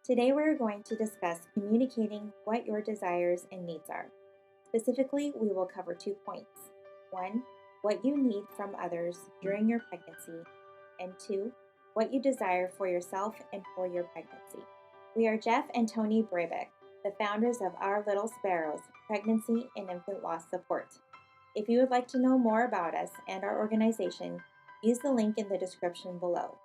Today, we're going to discuss communicating what your desires and needs are. Specifically, we will cover 2 points. One, what you need from others during your pregnancy, and two, what you desire for yourself and for your pregnancy. We are Jeff and Tony Breivik, the founders of Our Little Sparrows Pregnancy and Infant Loss Support. If you would like to know more about us and our organization, use the link in the description below.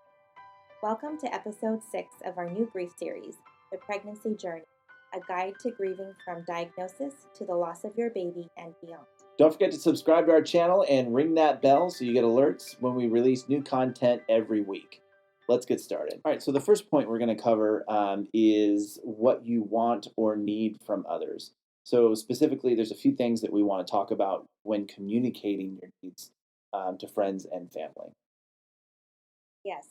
Welcome to episode 6 of our new grief series, The Pregnancy Journey, a guide to grieving from diagnosis to the loss of your baby and beyond. Don't forget to subscribe to our channel and ring that bell so you get alerts when we release new content every week. Let's get started. All right, so the first point we're going to cover is what you want or need from others. So specifically, there's a few things that we want to talk about when communicating your needs to friends and family. Yes,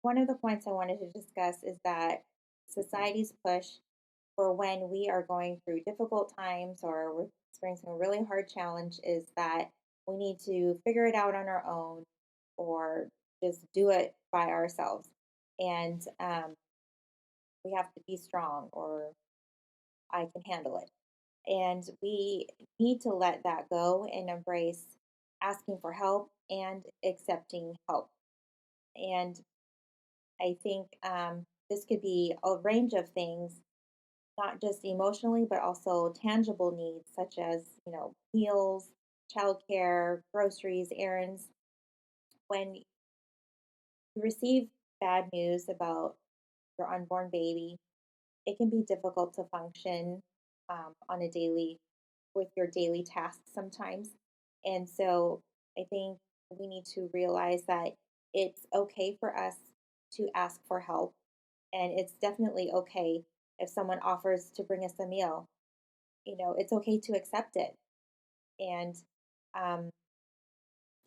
one of the points I wanted to discuss is that society's push for when we are going through difficult times or we're experiencing a really hard challenge is that we need to figure it out on our own or just do it by ourselves. And we have to be strong or I can handle it. And we need to let that go and embrace asking for help and accepting help. And I think this could be a range of things, not just emotionally, but also tangible needs such as, meals, childcare, groceries, errands. When you receive bad news about your unborn baby, it can be difficult to function on a daily with your daily tasks sometimes. And so I think we need to realize that it's okay for us to ask for help. And it's definitely okay if someone offers to bring us a meal. It's okay to accept it. And um,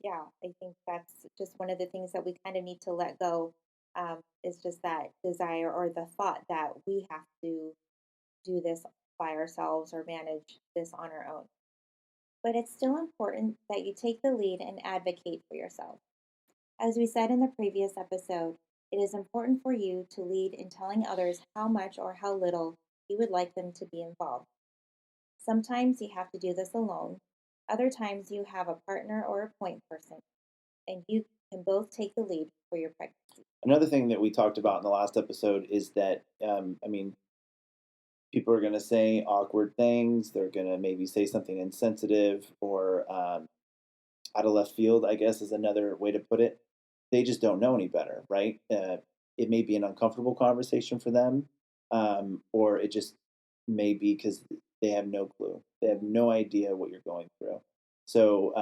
yeah, I think that's just one of the things that we kind of need to let go is just that desire or the thought that we have to do this by ourselves or manage this on our own. But it's still important that you take the lead and advocate for yourself. As we said in the previous episode, it is important for you to lead in telling others how much or how little you would like them to be involved. Sometimes you have to do this alone, other times you have a partner or a point person, and you can both take the lead for your pregnancy. Another thing that we talked about in the last episode is that, people are going to say awkward things. They're going to maybe say something insensitive or out of left field, I guess is another way to put it. They just don't know any better, right? It may be an uncomfortable conversation for them, or it just may be because they have no clue. They have no idea what you're going through. So,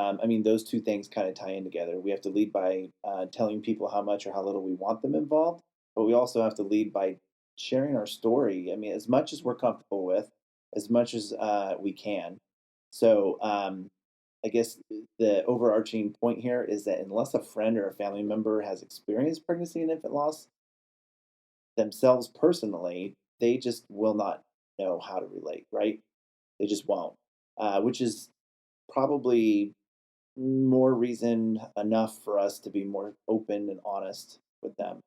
those two things kind of tie in together. We have to lead by telling people how much or how little we want them involved, but we also have to lead by sharing our story. I mean, as much as we're comfortable with, as much as we can. So, I guess the overarching point here is that unless a friend or a family member has experienced pregnancy and infant loss themselves personally, they just will not know how to relate, right? They just won't, which is probably more reason enough for us to be more open and honest with them.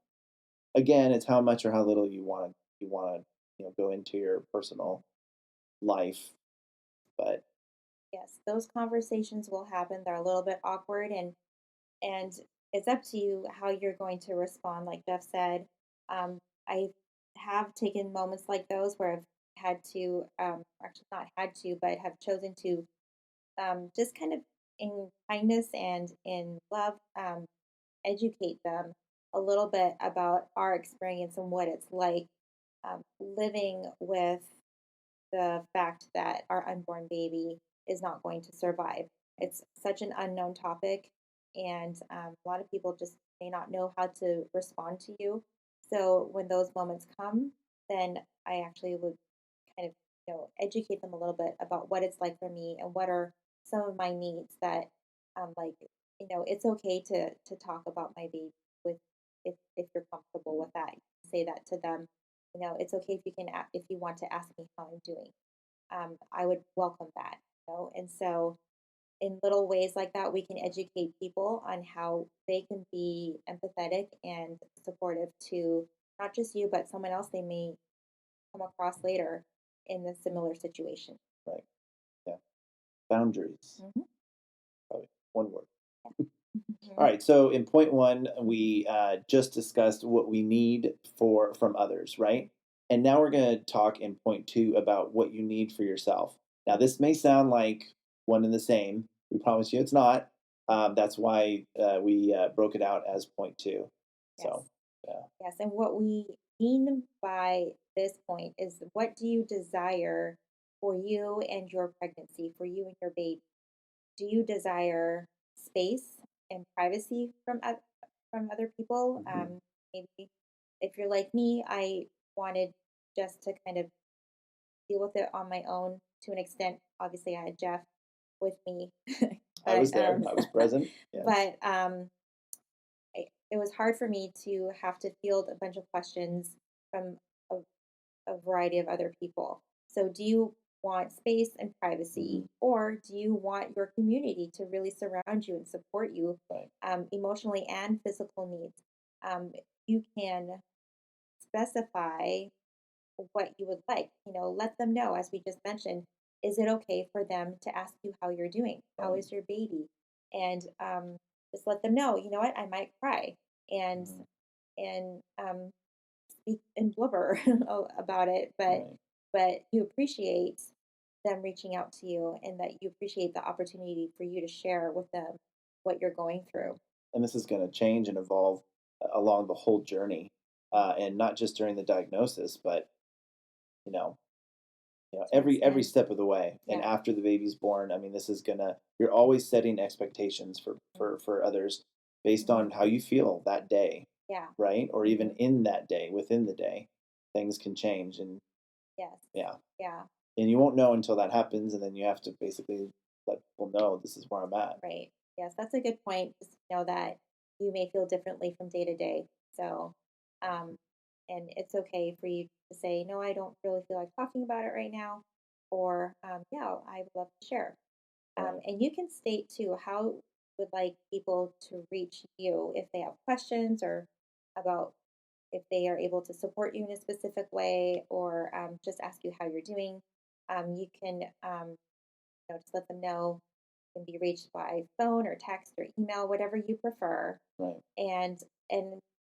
Again, it's how much or how little you want to go into your personal life, but Yes, those conversations will happen. They're a little bit awkward and it's up to you how you're going to respond. Like Jeff said, I have taken moments like those where I've had to, actually not had to, but have chosen to just kind of in kindness and in love educate them a little bit about our experience and what it's like living with the fact that our unborn baby is not going to survive. It's such an unknown topic, and a lot of people just may not know how to respond to you. So when those moments come, then I actually would kind of educate them a little bit about what it's like for me and what are some of my needs that like it's okay to talk about my baby with if you're comfortable with that. You can say that to them. It's okay if if you want to ask me how I'm doing. I would welcome that. And so in little ways like that, we can educate people on how they can be empathetic and supportive to not just you, but someone else they may come across later in the similar situation. Right. Yeah. Boundaries. Hmm. Probably one word. All Hmm. right. So in point one, we just discussed what we need for from others, right? And now we're going to talk in point two about what you need for yourself. Now, this may sound like one and the same. We promise you it's not. That's why we broke it out as point two. Yes. So, yeah. Yes. And what we mean by this point is what do you desire for you and your pregnancy, for you and your baby? Do you desire space and privacy from other people? Hmm. Maybe if you're like me, I wanted just to kind of deal with it on my own to an extent. Obviously, I had Jeff with me, I was but there. I was present. Yes. but it was hard for me to have to field a bunch of questions from a, a variety of other people. So, do you want space and Hmm. privacy, or do you want your community to really surround you and support you Right. emotionally and physical needs? You can specify what you would like. Let them know, as we just mentioned, is it okay for them to ask you how you're doing? How Right. is your baby? And just let them know, you know what, I might cry and Hmm. and speak and blubber about it, Right. but you appreciate them reaching out to you and that you appreciate the opportunity for you to share with them what you're going Right. through. And this is going to change and evolve along the whole journey, and not just during the diagnosis, but you know, Towards the every end. step of the way, and Yeah. after the baby's born. I mean, this is gonna. You're always setting expectations for others based Mm-hmm. on how you feel that day, Yeah. right? Or even Hmm. in that day, within the day, things can change, and Yes. yeah, Yeah. and you won't know until that happens, and then you have to basically let people know this is where I'm at. Right. Yes, that's a good point. Just to know that you may feel differently from day to day. So, um, and it's okay for you to say, no, I don't really feel like talking about it right now, or yeah, I would love to share. Right. And you can state too how you would like people to reach you if they have questions or about if they are able to support you in a specific way or just ask you how you're doing. You can just let them know can be reached by phone or text or email, whatever you prefer, Right. and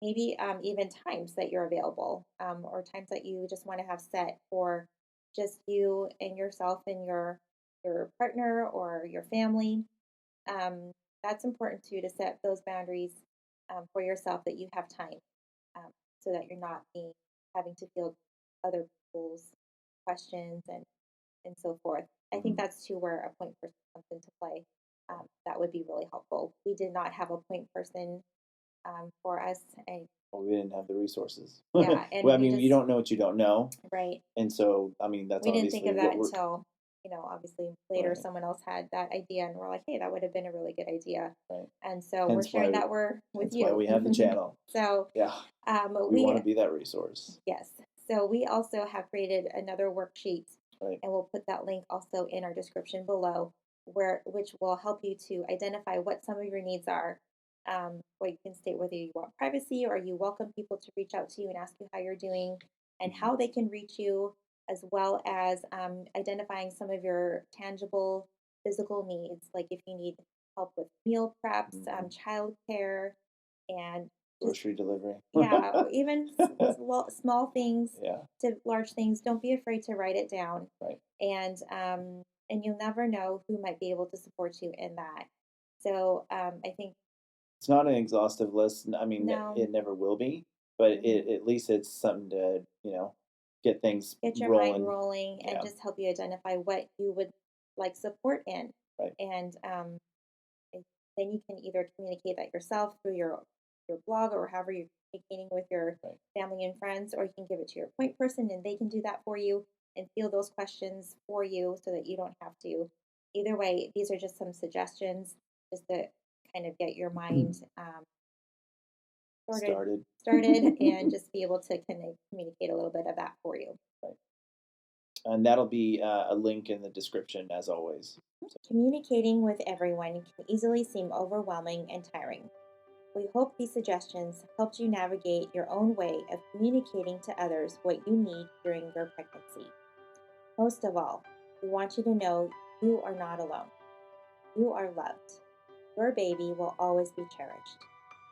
maybe even times that you're available, or times that you just want to have set for just you and yourself and your partner or your family. Um, that's important too to set those boundaries for yourself that you have time, um, so that you're not being having to field other people's questions and so forth. I think Hmm. that's too where a point person comes into play. That would be really helpful. We did not have a point person for us. Well, we didn't have the resources. Yeah, Well, and I we mean, you just don't know what you don't know, right. and so I mean, that's We didn't think obviously of that what we're until obviously later right. someone else had that idea, and we're like, hey, that would have been a really good idea. Right. And so we're Hence sharing why that we're with hence why you. we have the channel. So Yeah, we want we to be that resource. yes. So we also have created another worksheet, Right. and we'll put that link also in our description below, where which will help you to identify what some of your needs are. What you can state whether you want privacy or you welcome people to reach out to you and ask you how you're doing and Mhm. how they can reach you, as well as identifying some of your tangible physical needs, like if you need help with meal preps, Mhm. childcare, and just Grocery delivery. yeah, or even small things Yeah. to large things. Don't be afraid to write it down, Right. and you'll never know who might be able to support you in that. So I think It's not an exhaustive list. I mean, no, it never will be, but hmm at least it's something to get things get your mind rolling. rolling and Yeah. just help you identify what you would like support in, Right. and and then you can either communicate that yourself through your blog or however you're communicating with your Right. family and friends, or you can give it to your point person and they can do that for you and field those questions for you so that you don't have to. Either way, these are just some suggestions just to kind of get your mind sorted Started. started and just be able to kind of communicate a little bit of that for you. Right. And that'll be a link in the description as always. Communicating with everyone can easily seem overwhelming and tiring. We hope these suggestions helped you navigate your own way of communicating to others what you need during your pregnancy. Most of all, we want you to know you are not alone. You are loved. Your baby will always be cherished.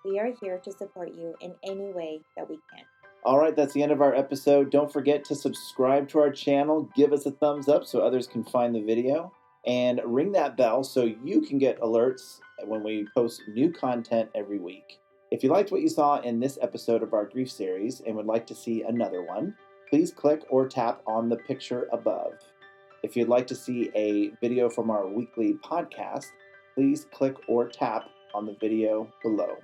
We are here to support you in any way that we can. All right, that's the end of our episode. Don't forget to subscribe to our channel, give us a thumbs up so others can find the video, and ring that bell so you can get alerts when we post new content every week. If you liked what you saw in this episode of our grief series and would like to see another one, please click or tap on the picture above. If you'd like to see a video from our weekly podcast, please click or tap on the video below.